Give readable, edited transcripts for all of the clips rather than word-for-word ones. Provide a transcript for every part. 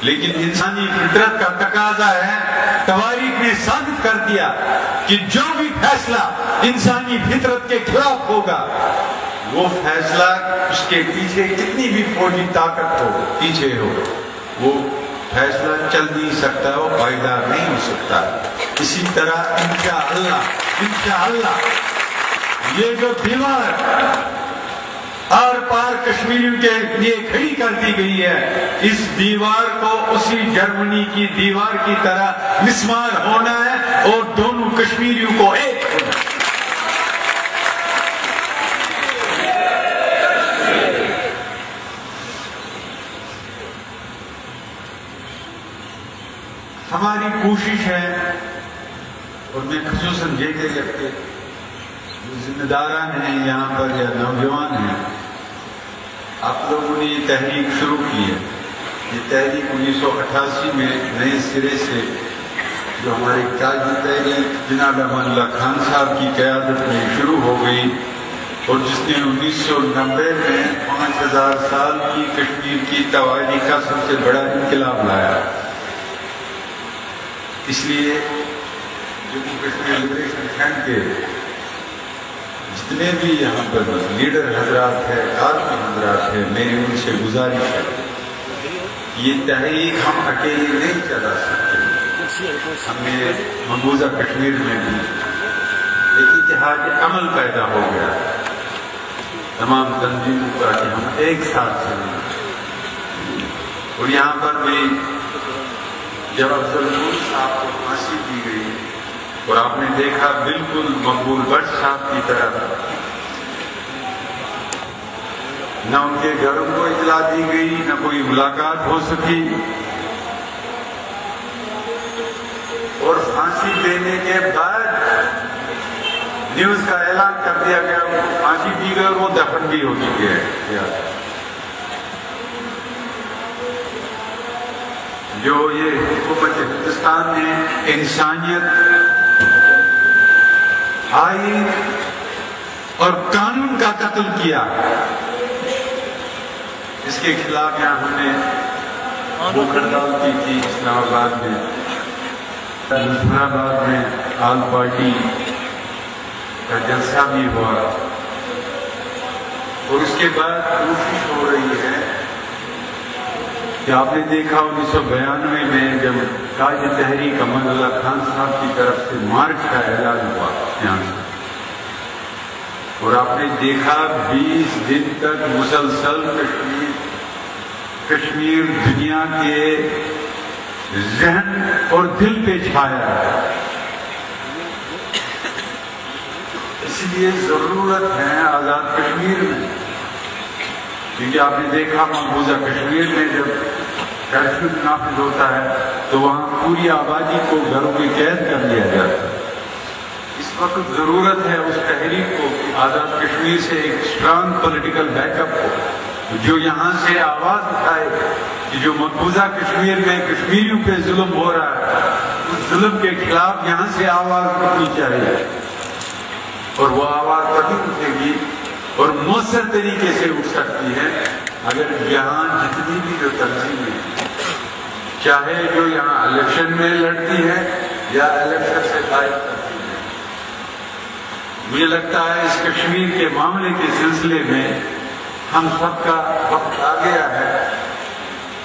لیکن انسانی فطرت کا تقاضا ہے، تواریخ نے ثابت کر دیا کہ جو بھی فیصلہ انسانی فطرت کے خلاف ہوگا وہ فیصلہ اس کے پیچھے کتنی بھی فوجی طاقت ہو پیچھے ہو، وہ فیصلہ چل نہیں سکتا، وہ پائیدار نہیں ہو سکتا۔ اسی طرح انشاءاللہ یہ جو دیوار آر پار کشمیریوں کے لیے کھڑی کر دی گئی ہے، اس دیوار کو اسی جرمنی کی دیوار کی طرح مسمار ہونا ہے اور دونوں کشمیریوں کو ایک ہونا ہے۔ ہماری کوشش ہے، اور میں خصوصاً یہ کہ ذمہ داران ہیں یہاں پر یا نوجوان ہیں، آپ لوگوں نے یہ تحریک شروع کی ہے۔ یہ تحریک 1988 میں نئے سرے سے جو ہماری قائد تحریک جناب امان اللہ خان صاحب کی قیادت میں شروع ہو گئی، اور جس نے 1990 میں 5000 سال کی کشمیر کی تواریخ کا سب سے بڑا انقلاب لایا۔ اس لیے جموں کشمیر لبریشن فرنٹ کے جتنے بھی یہاں پر لیڈر حضرات ہیں، کارکن حضرات ہیں، میری ان سے گزارش ہے، یہ تحریک ہم اکیلے نہیں چلا سکتے۔ ہمیں مقبوضہ کشمیر میں بھی ایک اتحاد عمل پیدا ہو گیا تمام تنظیموں کا کہ ہم ایک ساتھ چلیں۔ اور یہاں پر بھی جب افضل صاحب کو پھانسی دی گئی اور آپ نے دیکھا بالکل مقبول بٹ صاحب کی طرح نہ ان کے گھروں کو اطلاع دی گئی، نہ کوئی ملاقات ہو سکی، اور پھانسی دینے کے بعد نیوز کا اعلان کر دیا گیا ان کو پھانسی دی گئی اور وہ دفن بھی ہو چکے ہیں۔ جو یہ حکومت ہندوستان نے انسانیت، آئین اور قانون کا قتل کیا، اس کے خلاف یہاں ہم نے بھوک ہڑتال کی تھی اسلام آباد میں، مظفر آباد میں آل پارٹی کا جلسہ بھی ہوا، اور اس کے بعد کوشش ہو رہی ہے کہ آپ نے دیکھا 1992 میں جب قائد تحریک امان اللہ خان صاحب کی طرف سے مارچ کا اعلان ہوا یہاں سے، اور آپ نے دیکھا 20 دن تک مسلسل کشمیر دنیا کے ذہن اور دل پہ چھایا ہے۔ اس لیے ضرورت ہے آزاد کشمیر میں، کیونکہ آپ نے دیکھا مقبوضہ کشمیر میں جب کرفیو نافذ ہوتا ہے تو وہاں پوری آبادی کو گھروں میں قید کر لیا جاتا ہے۔ اس وقت ضرورت ہے اس تحریک کو کہ آزاد کشمیر سے ایک اسٹرانگ پولیٹیکل بیک اپ ہو، جو یہاں سے آواز اٹھائے کہ جو مقبوضہ کشمیر میں کشمیریوں پہ ظلم ہو رہا ہے، اس ظلم کے خلاف یہاں سے آواز اٹھنی چاہیے، اور وہ آواز تبھی اٹھے گی اور مؤثر طریقے سے اٹھ سکتی ہے اگر یہاں جتنی بھی جو تنظیمیں، چاہے جو یہاں الیکشن میں لڑتی ہے یا الیکشن سے غائب کرتی ہے، مجھے لگتا ہے اس کشمیر کے معاملے کے سلسلے میں ہم سب کا وقت آ گیا ہے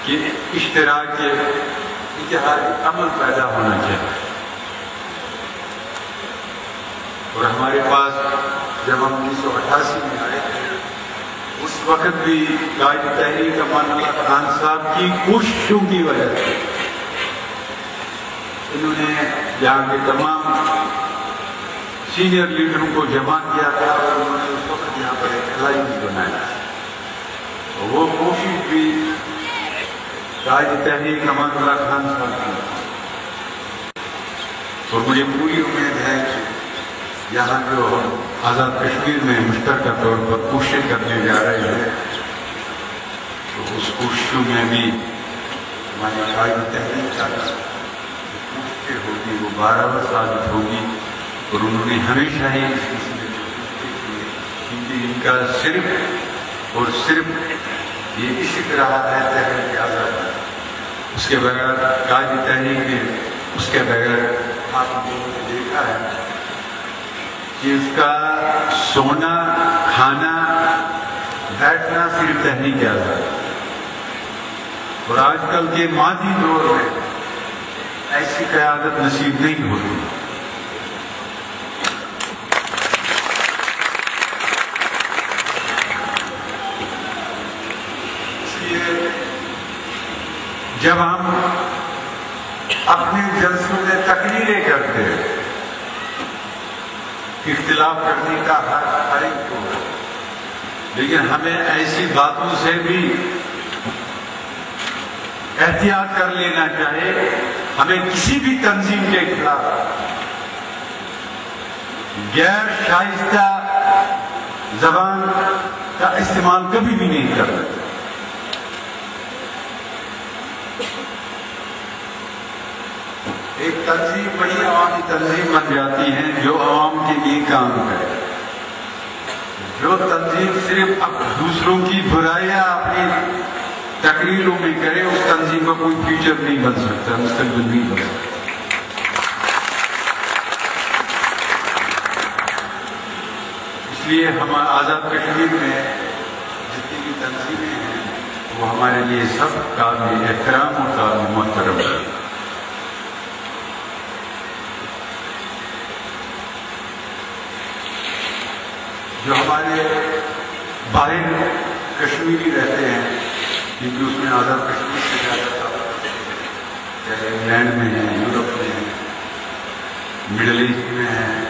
کہ اشتراک کے اتحادی عمل پیدا ہونا چاہیے۔ اور ہمارے پاس جب ہم 1988 میں آئے تھے اس وقت بھی قائد تحریک امان اللہ خان صاحب کی کوششوں کی وجہ سے انہوں نے یہاں کے تمام سینئر لیڈروں کو جمع کیا تھا اور انہوں نے اس وقت یہاں پر ایک الائنس بنایا، وہ کوشش بھی قائد تحریک امان اللہ خان صاحب کی، اور مجھے پوری امید ہے کہ یہاں جو ہم آزاد کشمیر میں مشترکہ طور پر کوششیں کرنے جا رہے ہیں تو اس کوششوں میں بھی ہماری قائد تحریک کوششیں ہوگی، وہ 12 ثابت ہوگی، اور انہوں نے ہمیشہ ہی اس سلسلے میں کوششیں کی ہے، کیونکہ ان کا صرف اور صرف یہ عشق رہا ہے تحریک آزادی، اس کے بغیر قائد تحریک ہے، اس کے بغیر آپ لوگوں نے دیکھا ہے کہ اس کا سونا کھانا بیٹھنا صرف تحریک آزاد، اور آج کل کے مادی دور میں ایسی قیادت نصیب نہیں ہوتی۔ اس لیے جب ہم اپنے جلسوں میں تقریریں کرتے ہیں، اختلاف کرنے کا ہر ایک کو، لیکن ہمیں ایسی باتوں سے بھی احتیاط کر لینا چاہیے۔ ہمیں کسی بھی تنظیم کے خلاف غیر شائستہ زبان کا استعمال کبھی بھی نہیں کرنا۔ ایک تنظیم بڑی عوامی تنظیم بن جاتی ہے جو عوام کے لیے کام کرے۔ جو تنظیم صرف دوسروں کی برائیاں اپنی تقریروں میں کرے، اس تنظیم کا کوئی فیوچر نہیں بن سکتا، مستقبل نہیں بن سکتا۔ اس لیے ہم آزاد کشمیر میں جتنی بھی تنظیمیں ہیں وہ ہمارے لیے سب قابل احترام اور قابل محترم ہیں۔ جو ہمارے باہر کشمیری رہتے ہیں، کیونکہ اس میں آزاد کشمیر سے زیادہ جیسے انگلینڈ میں ہیں، یورپ میں ہیں، مڈل ایسٹ میں ہیں،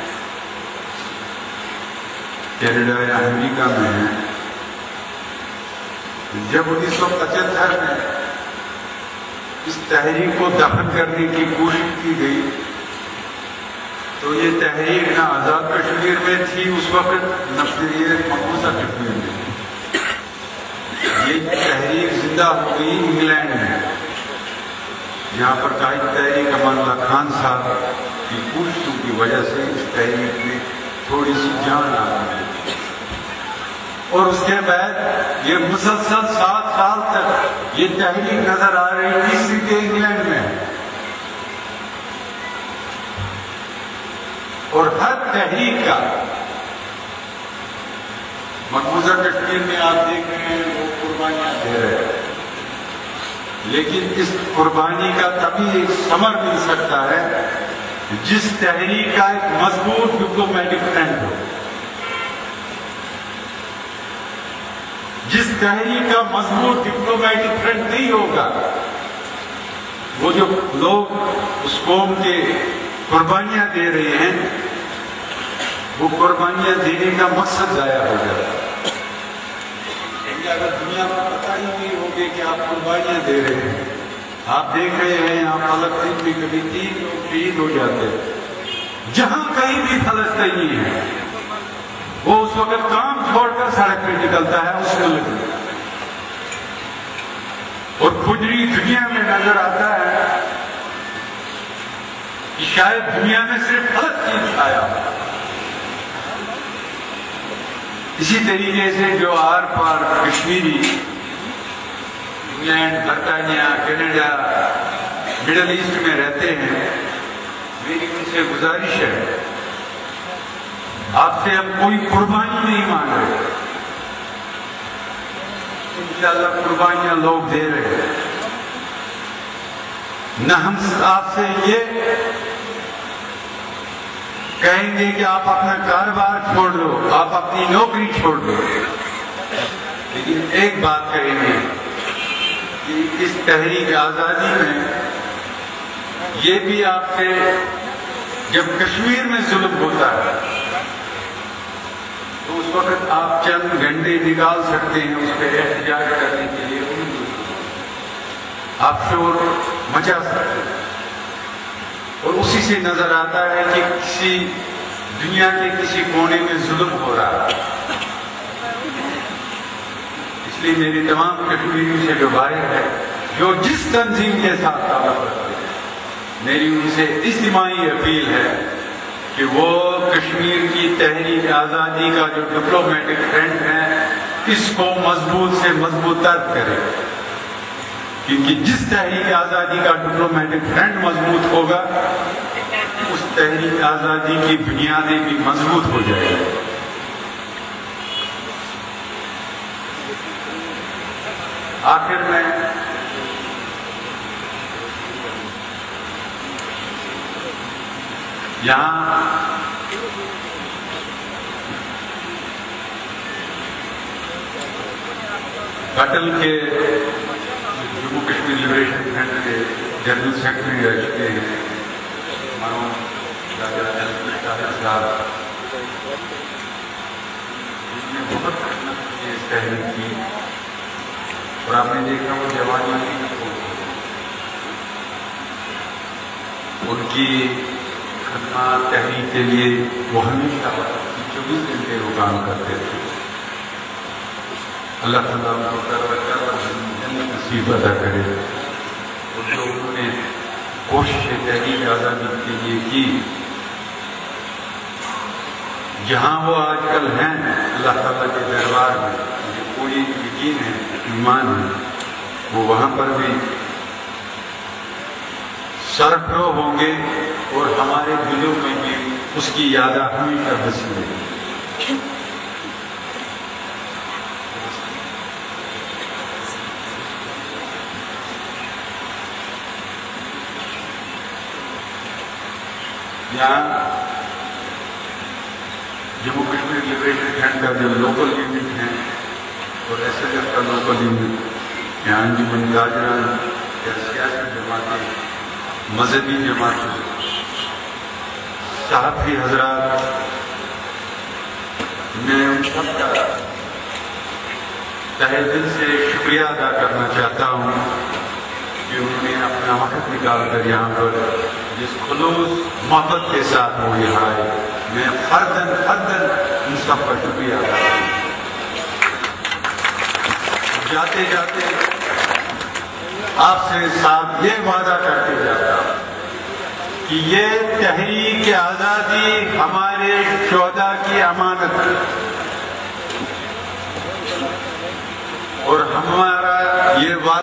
کینیڈا یا امریکہ میں ہیں۔ جب 1975 میں اس تحریک کو دفن کرنے کی کوشش کی گئی تو یہ تحریک نہ آزاد کشمیر میں تھی اس وقت، نہ پھر یہ مقبوضہ کشمیر میں تھی۔ یہ تحریک زندہ ہو گئی انگلینڈ میں، جہاں پر قائد تحریک امان اللہ خان صاحب کی کوششوں کی وجہ سے اس تحریک میں تھوڑی سی جان آ گئی، اور اس کے بعد یہ مسلسل 7 سال تک یہ تحریک نظر آ رہی تھی صرف انگلینڈ میں، اور ہر تحریک کا مقبوضہ کشمیر میں آپ دیکھ رہے ہیں وہ قربانیاں دے رہے ہیں، لیکن اس قربانی کا تبھی ایک ثمر مل سکتا ہے جس تحریک کا ایک مضبوط ڈپلومیٹک فرنٹ ہو۔ جس تحریک کا مضبوط ڈپلومیٹک فرنٹ نہیں ہوگا، وہ جو لوگ اس قوم کے قربانیاں دے رہے ہیں وہ قربانیاں دینے کا مقصد ضائع ہو جاتا ہے۔ اگر دنیا کو پتہ ہی نہیں ہوگی کہ آپ قربانیاں دے رہے ہیں، آپ دیکھ رہے ہیں یہاں فلسطین میں کبھی 3 لوگ شہید ہو جاتے ہیں، جہاں کہیں بھی فلسطینی ہے وہ اس وقت کام چھوڑ کر سڑک پہ نکلتا ہے اس ملک میں، اور پوری دنیا میں نظر آتا ہے کہ شاید دنیا میں صرف فلسطین چھایا ہو۔ اسی طریقے سے جو آر پار کشمیری انگلینڈ، برطانیہ، کینیڈا، مڈل ایسٹ میں رہتے ہیں، میری ان سے گزارش ہے آپ سے ہم کوئی قربانی نہیں مانگ رہے، انشاءاللہ قربانیاں لوگ دے رہے ہیں، نہ ہم آپ سے یہ کہیں گے کہ آپ اپنا کاروبار چھوڑ دو، آپ اپنی نوکری چھوڑ دو، لیکن ایک بات کہیں گے کہ اس تحریک آزادی میں یہ بھی آپ سے جب کشمیر میں ظلم ہوتا ہے تو اس وقت آپ چند گھنٹے نکال سکتے ہیں اس پہ احتجاج کرنے کے لیے، آپ شور مچا سکتے ہیں، اور اسی سے نظر آتا ہے کہ کسی دنیا کے کسی کونے میں ظلم ہو رہا ہے۔ اس لیے میری تمام کشمیریوں سے جو باہر ہے، جو جس تنظیم کے ساتھ تعلق رکھتے ہیں، میری ان سے اجتماعی اپیل ہے کہ وہ کشمیر کی تحریک آزادی کا جو ڈپلومیٹک فرنٹ ہے اس کو مضبوط سے مضبوط تر کرے، کیونکہ جس تحریک آزادی کا ڈپلومیٹک فرنٹ مضبوط ہوگا اس تحریک آزادی کی بنیادیں بھی مضبوط ہو جائے گی۔ آخر میں یہاں گٹل کے جموں کشمیر لبریشن فرنٹ کے جنرل سیکرٹری رہ چکے ہیں صاحب، جس نے بہت محنت کی اس تحریک کی، اور آپ نے دیکھا وہ جوانی ان کی خدمات تحریک کے لیے وہ ہمیشہ 24 گھنٹے وہ کام کرتے تھے۔ اللہ تعالیٰ ان کو جنت نصیب عطا کرے، اور جو انہوں نے کوشش تحریک آزادی کے لیے کی، جہاں وہ آج کل ہیں اللہ تعالیٰ کے دربار میں مجھے پوری یقین ہے، ایمان ہے، وہ وہاں پر بھی سرفرو ہوں گے، اور ہمارے دلوں میں بھی اس کی یاد ہمیشہ بسی رہے۔ یہاں جموں کشمیر لبریشن فرنٹ کا جو لوکل یونٹ ہے اور ایس ایل ایف کا لوکل یونٹ، یہاں انجمن تاجران یا سیاسی جماعتیں، مذہبی جماعتیں، صحافی حضرات، میں ان سب کا تہہ دل سے شکریہ ادا کرنا چاہتا ہوں کہ انہوں نے اپنا وقت نکال کر یہاں پر جس خلوص محبت کے ساتھ وہ یہاں آئے، میں فرداً ان سب کا شکریہ ادا کروں۔ جاتے جاتے آپ سے صاحب یہ وعدہ کرتے جاتا ہوں کہ یہ تحریک آزادی ہمارے شہداء کی امانت ہے، اور ہمارا یہ وعدہ